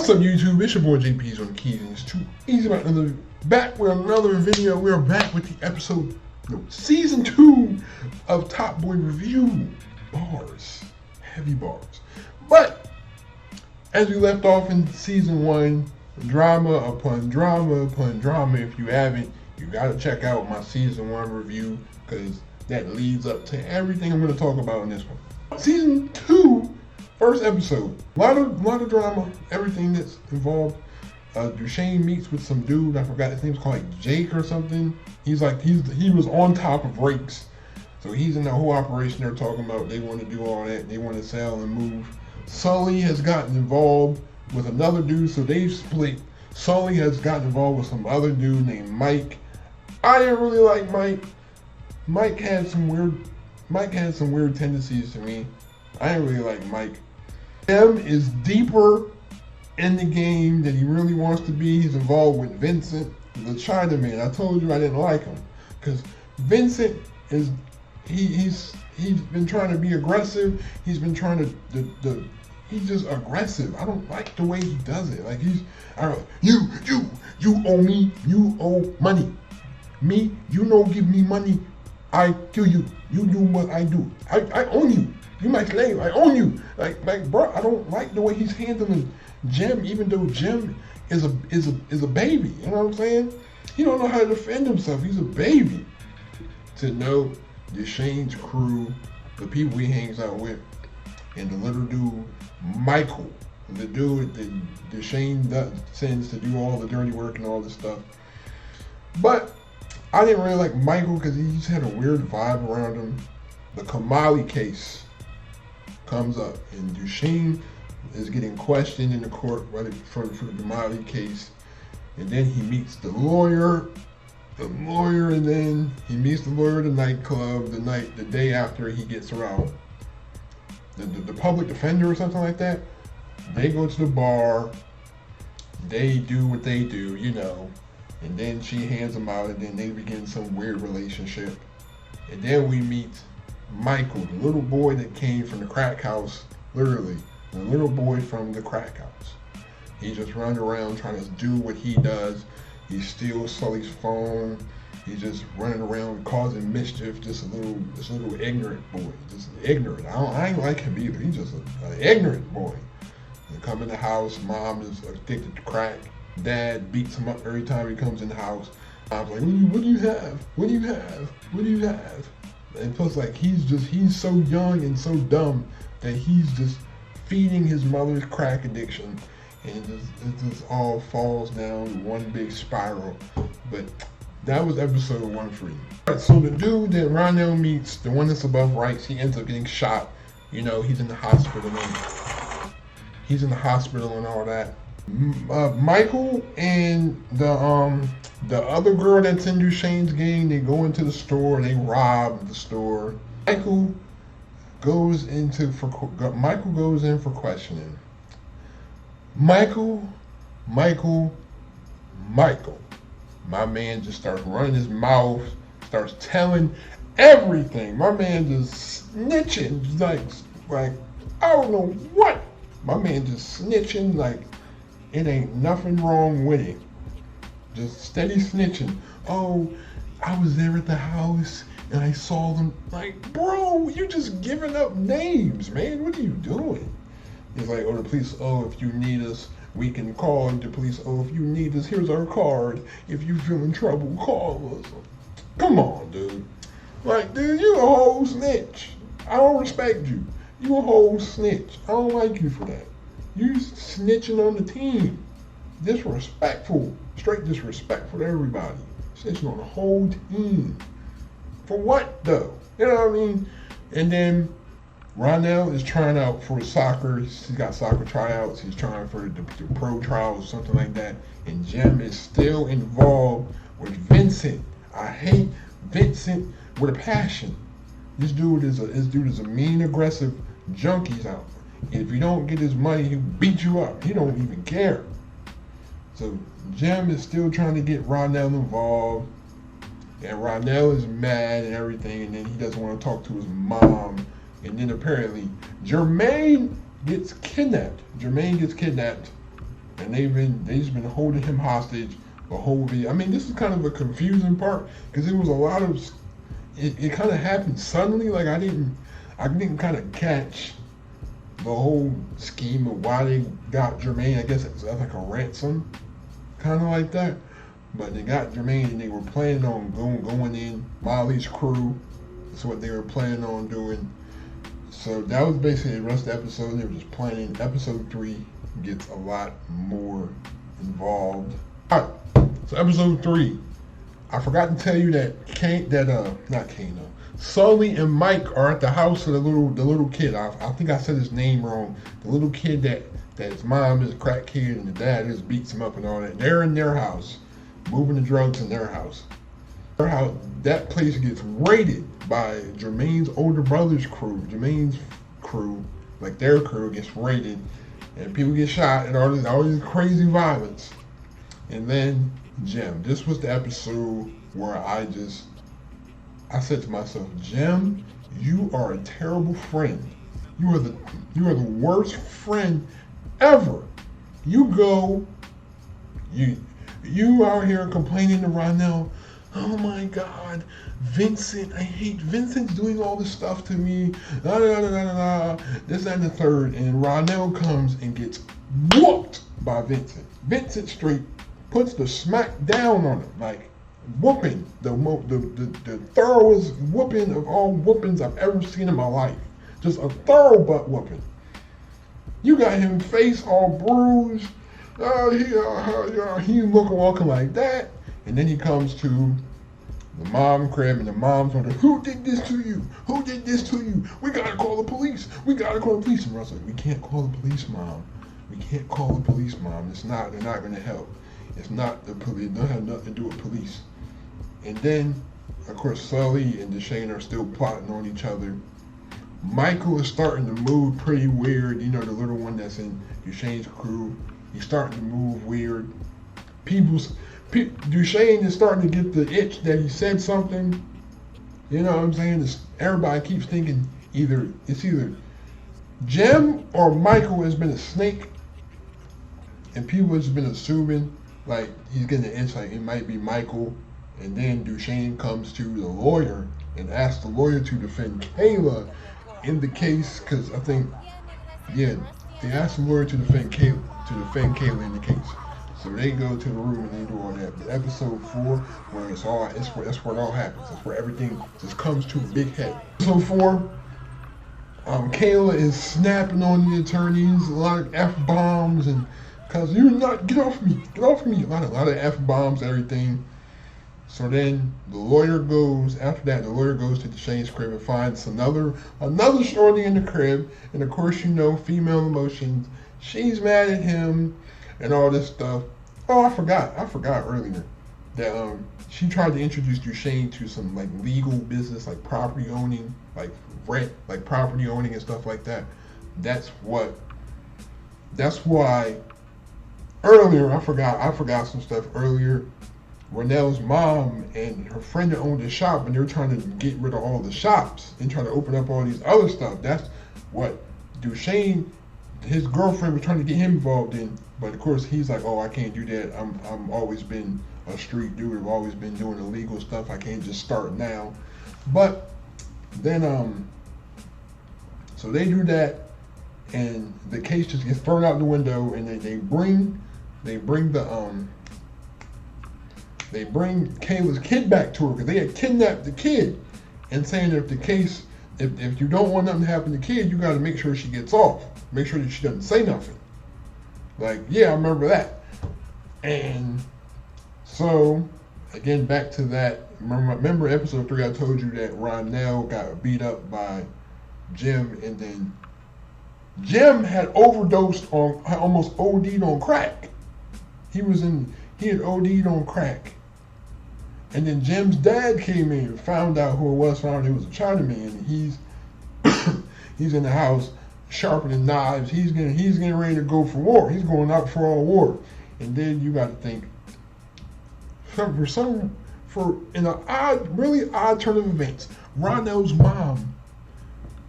What's up, YouTube? It's your boy JP's on the keys, and it's too easy about another back with another video. We are back with the season 2 of Top Boy Review. Bars, heavy bars. But as we left off in season 1, drama upon drama upon drama. If you haven't, you gotta check out my season 1 review because that leads up to everything I'm gonna talk about in this one. Season 2. First episode, a lot of drama, everything that's involved. Dushane meets with some dude, I forgot his name's called like Jake or something. He was on top of Rakes. So he's in the whole operation they're talking about. They want to do all that, they want to sell and move. Sully has gotten involved with another dude, so they've split. Sully has gotten involved with some other dude named Mike. I didn't really like Mike. Mike had some weird tendencies to me. I didn't really like Mike. Jim is deeper in the game than he really wants to be. He's involved with Vincent, the Chinaman. I told you I didn't like him because Vincent is he's been trying to be aggressive. He's been trying to he's just aggressive. I don't like the way he does it. Like you owe me, you owe money. Me, you don't give me money, I kill you. You do what I do. I own you. You my slave. I own you. Like, bro, I don't like the way he's handling Jim, even though Jim is a baby. You know what I'm saying? He don't know how to defend himself. He's a baby. To know Dushane's crew, the people he hangs out with, and the little dude Michael, the dude that Dushane sends to do all the dirty work and all this stuff. But I didn't really like Michael because he just had a weird vibe around him. The Kamali case comes up, and Dushane is getting questioned in the court for the Kamali case, and then he meets the lawyer, and then he meets the lawyer at the nightclub the day after he gets around. The public defender or something like that. They go to the bar, they do what they do, you know, and then she hands him out, and then they begin some weird relationship, and then we meet Michael, the little boy that came from the crack house, literally, the little boy from the crack house. He just runs around trying to do what he does. He steals Sully's phone. He's just running around causing mischief. Just a little ignorant boy, just ignorant. I ain't like him either. He's just an ignorant boy. They come in the house. Mom is addicted to crack. Dad beats him up every time he comes in the house. Mom's like, what do you have? What do you have? What do you have? And plus, like, he's so young and so dumb that he's just feeding his mother's crack addiction, and it just all falls down one big spiral. But that was episode 1 for you. Alright, so the dude that Ronell meets, the one that's above Rights, he ends up getting shot. You know, he's in the hospital and all that. Michael and the other girl that's in Dushane's gang, they go into the store, they rob the store. Michael goes in for questioning. Michael. My man just starts running his mouth, starts telling everything. My man just snitching, like I don't know what. My man just snitching like it ain't nothing wrong with it. Just steady snitching. Oh, I was there at the house and I saw them. Like, bro, you just giving up names, man. What are you doing? He's like, oh, the police, oh, if you need us, we can call the police. Oh, if you need us, here's our card. If you feel in trouble, call us. Come on, dude. Like, dude, you a whole snitch. I don't respect you. You a whole snitch. I don't like you for that. You snitching on the team. Disrespectful. Straight disrespectful to everybody. Snitching on the whole team. For what, though? You know what I mean? And then Ronell is trying out for soccer. He's got soccer tryouts. He's trying for the pro trials or something like that. And Jim is still involved with Vincent. I hate Vincent with a passion. This dude is a mean, aggressive junkie out. And if you don't get his money, he'll beat you up. He don't even care. So Jim is still trying to get Ronell involved. And Ronell is mad and everything. And then he doesn't want to talk to his mom. And then apparently Jermaine gets kidnapped. and they just been holding him hostage the whole video. I mean, this is kind of a confusing part because it was a lot of it kind of happened suddenly. Like I didn't kind of catch the whole scheme of why they got Jermaine. I guess it's like a ransom, kind of like that. But they got Jermaine and they were planning on going in Molly's crew. That's what they were planning on doing. So that was basically the rest of the episode. They were just planning. Episode 3 gets a lot more involved. Alright, so episode 3. I forgot to tell you that not Kano. Sully and Mike are at the house of the little kid. I think I said his name wrong. The little kid that his mom is a crack kid and the dad just beats him up and all that. They're in their house, moving the drugs in their house. Their house, that place gets raided by Jermaine's older brother's crew. Jermaine's crew, like their crew, gets raided, and people get shot and all this crazy violence. And then Jim. This was the episode where I said to myself, Jim, you are a terrible friend. You are the worst friend ever. You out here complaining to Ronell. Oh my God, Vincent, I hate Vincent's doing all this stuff to me. This, that, and the third. And Ronell comes and gets whooped by Vincent. Vincent straight puts the smack down on him, like whooping, the thoroughest whooping of all whoopings I've ever seen in my life. Just a thorough butt whooping. You got him face all bruised. He walking like that, and then he comes to the mom crib, and the mom's wondering, who did this to you? Who did this to you? We gotta call the police. We gotta call the police. And Russell's like, we can't call the police, Mom. We can't call the police, Mom. They're not gonna help. It's not the police. It don't have nothing to do with police. And then, of course, Sully and Dushane are still plotting on each other. Michael is starting to move pretty weird. You know, the little one that's in Dushane's crew. He's starting to move weird. Dushane is starting to get the itch that he said something. You know what I'm saying? Everybody keeps thinking it's either Jim or Michael has been a snake. And people have been assuming like he's getting an itch, like it might be Michael. And then Dushane comes to the lawyer and asks the lawyer to defend Kayla in the case, because I think, they asked the lawyer to defend Kayla in the case. So they go to the room and they do all that. But episode 4, where that's where it all happens. That's where everything just comes to a big head. Episode 4, Kayla is snapping on the attorneys, a lot of F-bombs, and cause you're not, get off me, a lot of F-bombs, everything. So then the lawyer goes to Dushane's crib and finds another shorty in the crib, and of course, you know, female emotions. She's mad at him and all this stuff. Oh, I forgot earlier that she tried to introduce Dushane to some like legal business, like property owning, like rent, like property owning and stuff like that. That's why earlier I forgot some stuff earlier. Ronell's mom and her friend that owned the shop, and they were trying to get rid of all the shops and trying to open up all these other stuff. That's what Dushane, his girlfriend, was trying to get him involved in. But of course, he's like, oh, I can't do that. I'm always been a street dude. I've always been doing illegal stuff. I can't just start now. But then, so they do that, and the case just gets thrown out the window, and they bring Kayla's kid back to her because they had kidnapped the kid, and saying that if you don't want nothing to happen to the kid, you got to make sure she gets off. Make sure that she doesn't say nothing. Like, yeah, I remember that. And so, again, back to that. Remember episode 3, I told you that Ronell got beat up by Jim, and then Jim had almost OD'd on crack. He had OD'd on crack. And then Jim's dad came in and found out who it was, found out he was a Chinaman, and he's in the house sharpening knives. He's getting ready to go for war. He's going out for all war. And then you got to think, in an really odd turn of events, Ronell's mom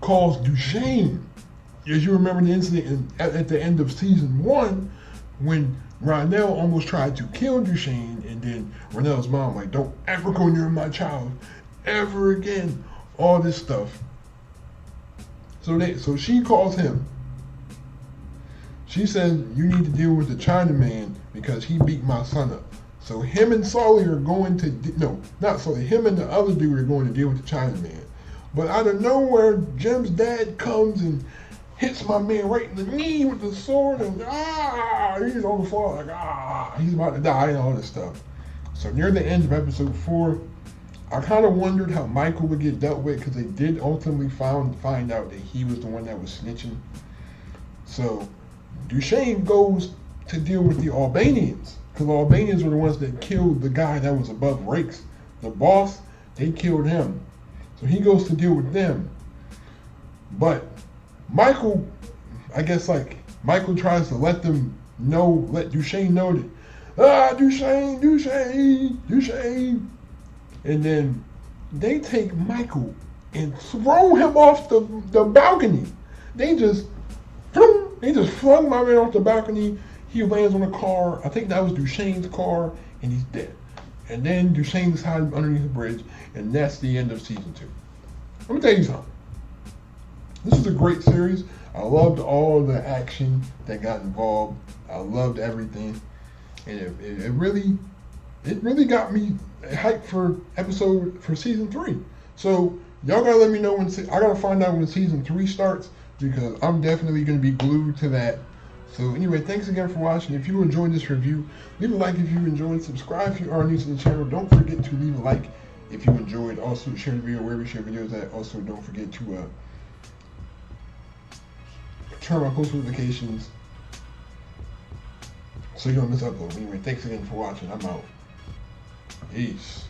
calls Dushane. As you remember the incident at the end of season 1, when Ronell almost tried to kill Duchesne, and then Ronell's mom like, don't ever go near my child ever again. All this stuff. So she calls him. She says, you need to deal with the Chinaman because he beat my son up. So him and Sully are going to, no, not Sully, him and the other dude are going to deal with the Chinaman. But out of nowhere, Jim's dad comes and hits my man right in the knee with the sword, and he's on the floor like, he's about to die and all this stuff. So near the end of episode 4, I kind of wondered how Michael would get dealt with because they did ultimately find out that he was the one that was snitching. So Duchesne goes to deal with the Albanians because the Albanians were the ones that killed the guy that was above Rakes. The boss, they killed him. So he goes to deal with them. But Michael, I guess like Michael tries to let Duchesne know that, Duchesne. And then they take Michael and throw him off the balcony. They just flung my man off the balcony. He lands on a car. I think that was Duchesne's car, and he's dead. And then Duchesne's hiding underneath the bridge, and that's the end of season 2. Let me tell you something. This is a great series. I loved all the action that got involved. I loved everything, and it really got me hyped for season 3. So y'all gotta let me know I gotta find out when season 3 starts because I'm definitely gonna be glued to that. So anyway, thanks again for watching. If you enjoyed this review, leave a like if you enjoyed. Subscribe if you are new to the channel. Don't forget to leave a like if you enjoyed. Also share the video wherever you share videos at. Also don't forget to turn on post notifications so you don't miss uploads. Anyway, thanks again for watching. I'm out. Peace.